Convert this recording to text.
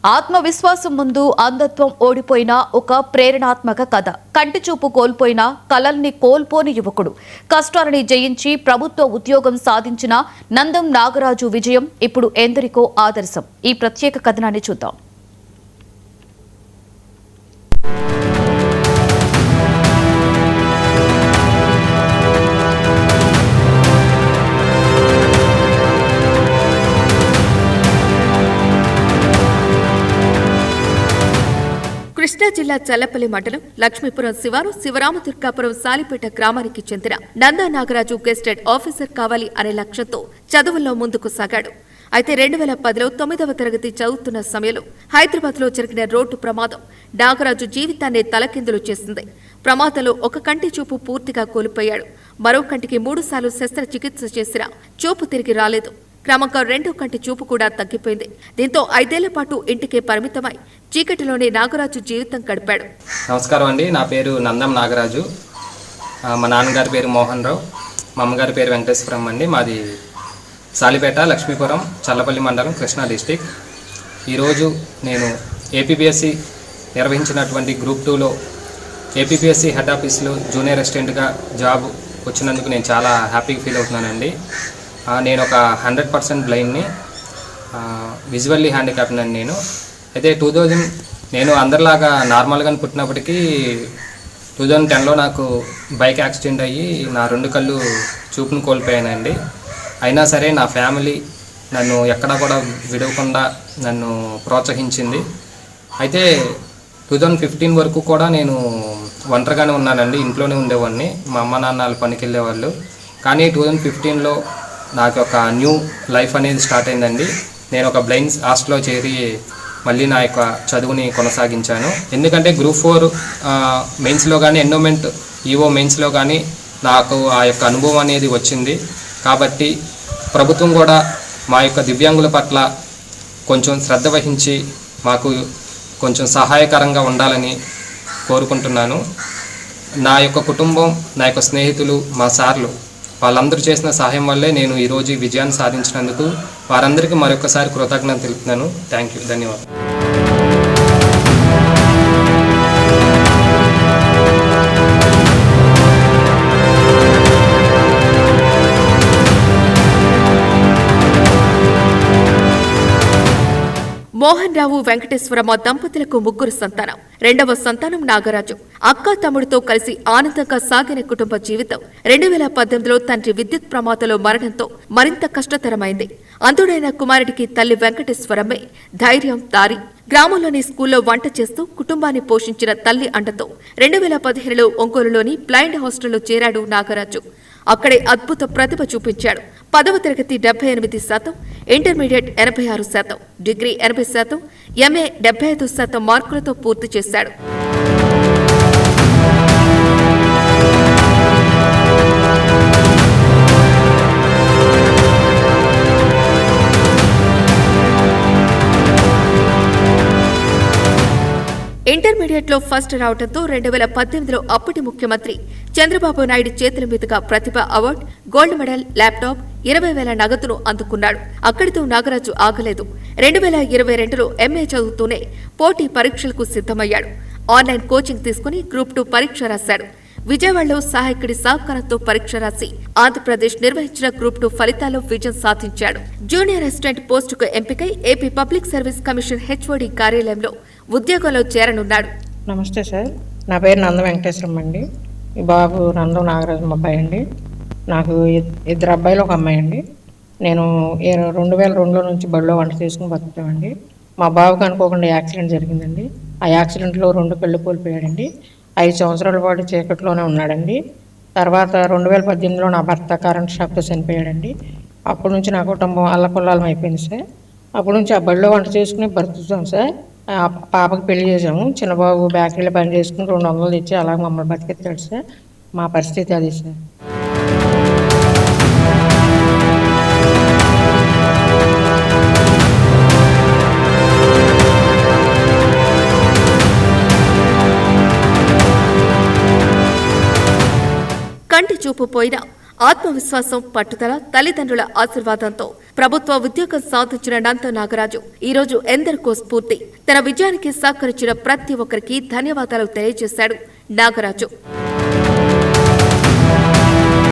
ఆత్మవిశ్వాసం ముందు అంధత్వం ఓడిపోయిన ఒక ప్రేరణాత్మక కథ. కంటి చూపు కోల్పోయిన, కలల్ని కోల్పోని యువకుడు కష్టాలని జయించి ప్రభుత్వ ఉద్యోగం సాధించిన నందం నాగరాజు విజయం ఇప్పుడు ఎందరికో ఆదర్శం. ఈ ప్రత్యేక కథనాన్ని చూద్దాం. కృష్ణా జిల్లా చల్లపల్లి మండలం లక్ష్మీపురం శివారు శివరామదుర్గాపురం సాలిపేట గ్రామానికి చెందిన నందా నాగరాజు గెస్టెడ్ ఆఫీసర్ కావాలి అనే లక్ష్యంతో చదువుల్లో ముందుకు సాగాడు. అయితే 2010లో 9వ తరగతి చదువుతున్న సమయంలో హైదరాబాద్లో జరిగిన రోడ్డు ప్రమాదం నాగరాజు జీవితాన్ని తలకిందులు చేసింది. ప్రమాదంలో ఒక కంటి చూపు పూర్తిగా కోల్పోయాడు. మరో కంటికి 3 సార్లు శస్త్రచికిత్స చేసినా చూపు తిరిగి రాలేదు. క్రమంగా రెండో కంటి చూపు కూడా తగ్గిపోయింది. దీంతో 5 ఏళ్ల పాటు ఇంటికే పరిమితమై చీకటిలోనే నాగరాజు జీవితం గడిపాడు. నమస్కారం అండి, నా పేరు నందం నాగరాజు. మా నాన్నగారి పేరు మోహన్ రావు, మా అమ్మగారి పేరు వెంకటేశ్వరం అండి. మాది సాలిపేట, లక్ష్మీపురం, చల్లపల్లి మండలం, కృష్ణా డిస్టిక్. ఈరోజు నేను ఏపీపీఎస్సీ నిర్వహించినటువంటి గ్రూప్ 2లో ఏపీపీఎస్సీ హెడ్ ఆఫీస్లో జూనియర్ అసిస్టెంట్గా జాబ్ వచ్చినందుకు నేను చాలా హ్యాపీగా ఫీల్ అవుతున్నానండి. నేను ఒక 100% బ్లైండ్ని, విజువల్లీ హ్యాండిక్యాప్డ్ అండి నేను. అయితే 2000 నేను అందరిలాగా నార్మల్గా పుట్టినప్పటికీ 2010లో నాకు బైక్ యాక్సిడెంట్ అయ్యి నా 2 కళ్ళు చూపును కోల్పోయానండి. అయినా సరే నా ఫ్యామిలీ నన్ను ఎక్కడా కూడా విడవకుండా నన్ను ప్రోత్సహించింది. అయితే 2015 వరకు కూడా నేను ఒంటరిగానే ఉన్నానండి, ఇంట్లోనే ఉండేవాడిని. మా అమ్మ నాన్నలు పనికి వెళ్ళేవాళ్ళు. కానీ 2015లో నాకు ఒక న్యూ లైఫ్ అనేది స్టార్ట్ అయిందండి. నేను ఒక బ్లైండ్స్ హాస్టల్లో చేరి మళ్ళీ నా యొక్క చదువుని కొనసాగించాను. ఎందుకంటే గ్రూప్ 4 మెయిన్స్లో కానీ, ఎండోమెంట్ ఈవో మెయిన్స్లో కానీ నాకు ఆ యొక్క అనుభవం అనేది వచ్చింది. కాబట్టి ప్రభుత్వం కూడా మా యొక్క దివ్యాంగుల పట్ల కొంచెం శ్రద్ధ వహించి మాకు కొంచెం సహాయకరంగా ఉండాలని కోరుకుంటున్నాను. నా యొక్క కుటుంబం, నా యొక్క స్నేహితులు, మా సార్లు వాళ్ళందరూ చేసిన సహాయం వల్లే నేను ఈరోజు విజయాన్ని సాధించినందుకు వారందరికీ మరొకసారి కృతజ్ఞత తెలుపుతున్నాను. థ్యాంక్ యూ, ధన్యవాదాలు. మోహన్ రావు, వెంకటేశ్వరమ్మ దంపతులకు 3 సంతానం. 2వ సంతానం నాగరాజు. అక్క తమ్ముడితో కలిసి ఆనందంగా సాగిన కుటుంబ జీవితం 2018లో తండ్రి విద్యుత్ ప్రమాదంలో మరణంతో మరింత కష్టతరమైంది. అంధుడైన కుమారుడికి తల్లి వెంకటేశ్వరమ్మే ధైర్యం, దారి. గ్రామంలోని స్కూల్లో వంట చేస్తూ కుటుంబాన్ని పోషించిన తల్లి అండతో 2015లో ఒంగోలులోని బ్లైండ్ హాస్టల్లో చేరాడు నాగరాజు. అక్కడే అద్భుత ప్రతిభ చూపించాడు. 10వ తరగతి 78%, ఇంటర్మీడియట్ 86%, డిగ్రీ 80%, ఎంఏ 75% మార్కులతో పూర్తి చేశాడు. ఇంటర్మీడియట్లో ఫస్ట్ రావడంతో 2018లో అప్పటి ముఖ్యమంత్రి చంద్రబాబు నాయుడు చేతుల మీదుగా ప్రతిభ అవార్డు, గోల్డ్ మెడల్, ల్యాప్టాప్, 20,000 నగదును అందుకున్నాడు. అక్కడితో నాగరాజు ఆగలేదు. 2022లో ఎంఏ చదువుతూనే పోటీ పరీక్షలకు సిద్ధమయ్యాడు. ఆన్లైన్ కోచింగ్ తీసుకుని గ్రూప్ 2 పరీక్ష రాశాడు. విజయవాడలో సహాయకుడి సహకారంతో పరీక్ష రాసి ఆంధ్రప్రదేశ్ నిర్వహించిన గ్రూప్ 2 ఫలితాల్లో విజయం సాధించాడు. జూనియర్ అసిస్టెంట్ పోస్టుకు ఎంపికై AP public service commission HOD కార్యాలయంలో ఉద్యోగంలో చేరనున్నాడు. నమస్తే సార్, నా పేరు నందం వెంకటేశ్వరం అండి. ఈ బాబు నందం నాగరాజు అబ్బాయి అండి. నాకు 2 అబ్బాయిలు, 1 అమ్మాయి అండి. నేను 2002లో నుంచి బడిలో వంట చేసుకుని బతుకుతామండి. మా బాబుకి అనుకోకుండా యాక్సిడెంట్ జరిగిందండి. ఆ యాక్సిడెంట్లో 2 కళ్ళు కోల్పోయాడండి. 5 సంవత్సరాల పాటు చీకట్లోనే ఉన్నాడండి. తర్వాత 2018లో నా భర్త కరెంట్ షాక్తో చనిపోయాడండి. అప్పటి నుంచి నా కుటుంబం అల్లకొల్లాలం అయిపోయింది సార్. అప్పటి నుంచి ఆ బడిలో వంట చేసుకుని బ్రతుకుతాం సార్. పాపకి పెళ్లి చేసాము. చిన్నబాబు బేకరీలో పని చేసుకుని 200 తెచ్చి అలాగ మమ్మల్ని బతికెత్తాడు సార్. మా పరిస్థితి అది సార్. కంటి చూపు పోయినా ఆత్మవిశ్వాసం, పట్టుదల, తల్లిదండ్రుల ఆశీర్వాదంతో ప్రభుత్వ ఉద్యోగం సాధించిన నందం నాగరాజు ఈ రోజు ఎందరికో స్ఫూర్తి. తన విజయానికి సహకరించిన ప్రతి ఒక్కరికి ధన్యవాదాలు తెలియజేశాడు నాగరాజు.